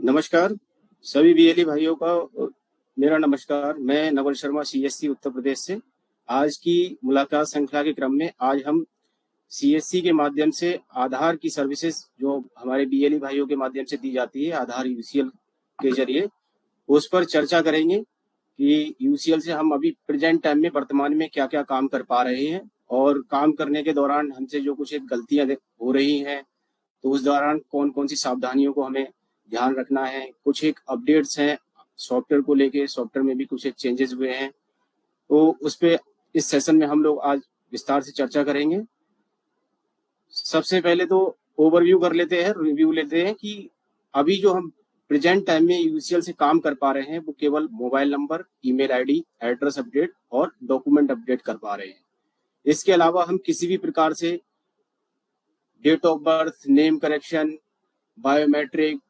नमस्कार सभी बीएलई भाइयों का। मेरा नमस्कार। मैं नवल शर्मा सीएससी उत्तर प्रदेश से। आज की मुलाकात श्रृंखला के क्रम में आज हम सीएससी के माध्यम से आधार की सर्विसेज जो हमारे बीएलई भाइयों के माध्यम से दी जाती है आधार यूसीएल के जरिए, उस पर चर्चा करेंगे कि यूसीएल से हम अभी प्रेजेंट टाइम में वर्तमान में क्या क्या काम कर पा रहे हैं और काम करने के दौरान हमसे जो कुछ एक गलतियां हो रही हैं, तो उस दौरान कौन कौन सी सावधानियों को हमें ध्यान रखना है। कुछ एक अपडेट्स हैं सॉफ्टवेयर को लेके, सॉफ्टवेयर में भी कुछ एक चेंजेस हुए हैं, तो उस पे इस सेशन में हम लोग आज विस्तार से चर्चा करेंगे। सबसे पहले तो ओवरव्यू कर लेते हैं, रिव्यू लेते हैं कि अभी जो हम प्रेजेंट टाइम में यूसीएल से काम कर पा रहे हैं वो केवल mobile number, email ID, address update और डॉक्यूमेंट अपडेट कर पा रहे हैं। इसके अलावा हम किसी भी प्रकार से date of birth, name correction, biometric,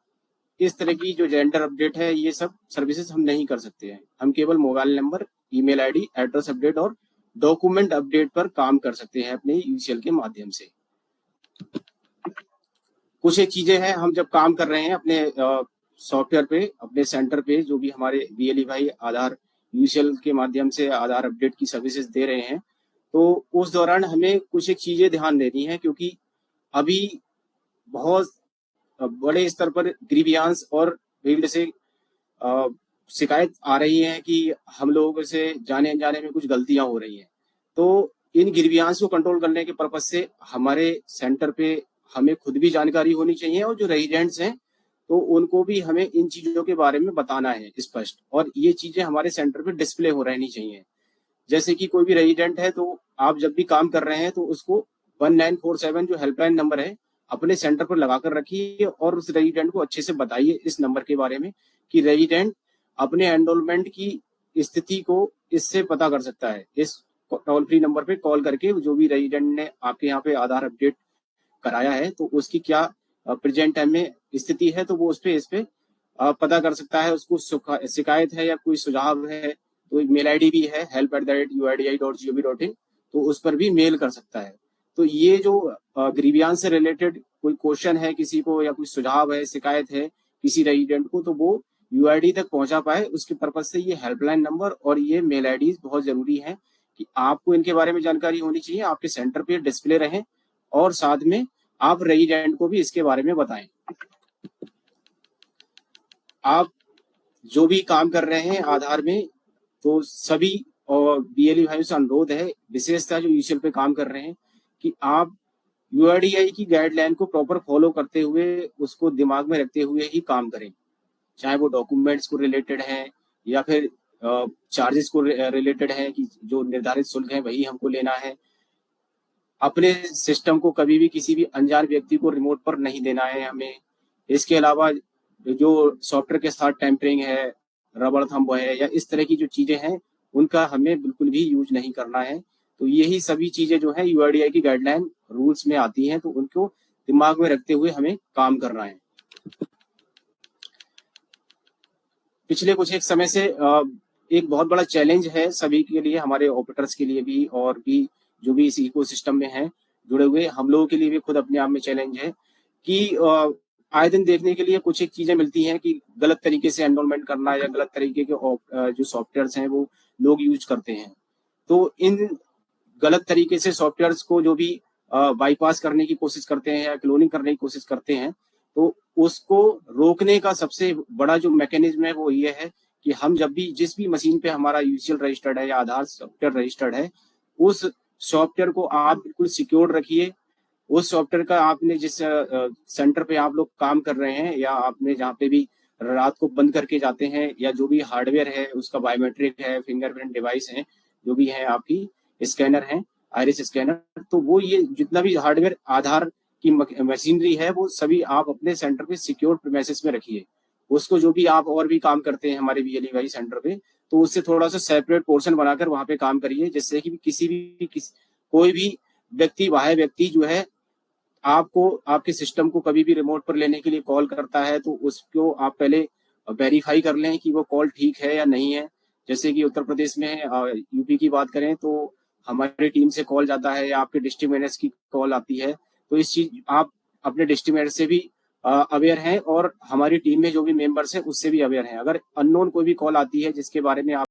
इस तरह की जो जेंडर अपडेट है, ये सब सर्विसेज हम नहीं कर सकते हैं। हम केवल mobile number, email ID, address update और डॉक्यूमेंट अपडेट पर काम कर सकते हैं अपने यूसीएल के माध्यम से। कुछ एक चीजें हैं, हम जब काम कर रहे हैं अपने सॉफ्टवेयर पे, अपने सेंटर पे, जो भी हमारे बीएलई भाई आधार यूसीएल के माध्यम से आधार अपडेट की सर्विसेज दे रहे हैं, तो उस दौरान हमें कुछ एक चीजें ध्यान देनी है, क्योंकि अभी बहुत बड़े स्तर पर ग्रीवियांस और फील्ड से शिकायत आ रही है कि हम लोगों से जाने अनजाने में कुछ गलतियां हो रही हैं। तो इन ग्रीवियांस को कंट्रोल करने के पर्पज से हमारे सेंटर पे हमें खुद भी जानकारी होनी चाहिए और जो रेजिडेंट्स हैं तो उनको भी हमें इन चीजों के बारे में बताना है स्पष्ट, और ये चीजें हमारे सेंटर पे डिस्प्ले हो रहनी चाहिए। जैसे कि कोई भी रेजिडेंट है तो आप जब भी काम कर रहे हैं तो उसको 1947 जो हेल्पलाइन नंबर है अपने सेंटर पर लगा कर रखिए और उस रेजिडेंट को अच्छे से बताइए इस नंबर के बारे में कि रेजिडेंट अपने एनरोलमेंट की स्थिति को इससे पता कर सकता है। इस टोल फ्री नंबर पे कॉल करके जो भी रेजिडेंट ने आपके यहाँ पे आधार अपडेट कराया है तो उसकी क्या प्रेजेंट टाइम में स्थिति है, तो वो इस पे पता कर सकता है। उसको शिकायत है या कोई सुझाव है तो मेल आईडी भी है help@uidi.gov.in, तो उस पर भी मेल कर सकता है। तो ये जो ग्रीवियांस से रिलेटेड कोई क्वेश्चन है किसी को या कोई सुझाव है, शिकायत है किसी रेजिडेंट को, तो वो यूआईडी तक पहुंचा पाए उसके पर्पज से ये हेल्पलाइन नंबर और ये मेल आईडी बहुत जरूरी है कि आपको इनके बारे में जानकारी होनी चाहिए, आपके सेंटर पे डिस्प्ले रहे और साथ में आप रेजिडेंट को भी इसके बारे में बताएं। आप जो भी काम कर रहे हैं आधार में, तो सभी और बीएलई भाइयों से अनुरोध है, विशेषतः जो यूसीएल पे काम कर रहे हैं, कि आप यूआईडीआई की गाइडलाइन को प्रॉपर फॉलो करते हुए उसको दिमाग में रखते हुए ही काम करें, चाहे वो डॉक्यूमेंट्स को रिलेटेड है या फिर चार्जेस को रिलेटेड है कि जो निर्धारित शुल्क है वही हमको लेना है। अपने सिस्टम को कभी भी किसी भी अनजान व्यक्ति को रिमोट पर नहीं देना है हमें। इसके अलावा जो सॉफ्टवेयर के साथ टेम्परिंग है, रबड़ थंब है या इस तरह की जो चीजें हैं उनका हमें बिल्कुल भी यूज नहीं करना है। तो यही सभी चीजें जो है यूआईडीआई की गाइडलाइन रूल्स में आती हैं, तो उनको दिमाग में रखते हुए हमें काम करना है। पिछले कुछ एक समय से एक बहुत बड़ा चैलेंज है सभी के लिए, हमारे ऑपरेटर्स के लिए भी और भी जो भी इस इकोसिस्टम में हैं जुड़े हुए, हम लोगों के लिए भी खुद अपने आप में चैलेंज है कि आए दिन देखने के लिए कुछ एक चीजें मिलती हैं कि गलत तरीके से एनरोलमेंट करना या गलत तरीके के जो सॉफ्टवेयर्स हैं वो लोग यूज करते हैं। तो इन गलत तरीके से सॉफ्टवेयर्स को जो भी बाईपास करने की कोशिश करते हैं या क्लोनिंग करने की कोशिश करते हैं, तो उसको रोकने का सबसे बड़ा जो मैकेनिज्म है वो ये है कि हम जब भी जिस भी मशीन पे हमारा यूसीएल रजिस्टर्ड है या आधार सॉफ्टवेयर रजिस्टर्ड है, उस सॉफ्टवेयर को आप बिल्कुल सिक्योर रखिए। उस सॉफ्टवेयर का आपने जिस सेंटर पे आप लोग काम कर रहे हैं या आपने जहाँ पे भी रात को बंद करके जाते हैं, या जो भी हार्डवेयर है उसका बायोमेट्रिक है, फिंगरप्रिंट डिवाइस है, जो भी है आपकी स्कैनर है, आइरिस स्कैनर, तो वो ये जितना भी हार्डवेयर आधार की मशीनरी है वो सभी आप अपने सेंटर पे सिक्योर प्रीमाइसेस में रखिए। उसको जो भी आप और भी काम करते हैं हमारे बीएलई वाई सेंटर पे, तो उससे थोड़ा सा सेपरेट पोर्शन बनाकर वहां पे काम करिए, जिससे कि कोई भी व्यक्ति, बाह्य व्यक्ति जो है आपको आपके सिस्टम को कभी भी रिमोट पर लेने के लिए कॉल करता है तो उसको आप पहले वेरीफाई कर लें कि वो कॉल ठीक है या नहीं है। जैसे कि उत्तर प्रदेश में यूपी की बात करें तो हमारी टीम से कॉल जाता है या आपके डिस्ट्रिक्ट मैनेजर की कॉल आती है, तो इस चीज आप अपने डिस्ट्रिक्ट मैनेजर से भी अवेयर हैं और हमारी टीम में जो भी मेंबर्स हैं उससे भी अवेयर हैं। अगर अननोन कोई भी कॉल आती है जिसके बारे में आप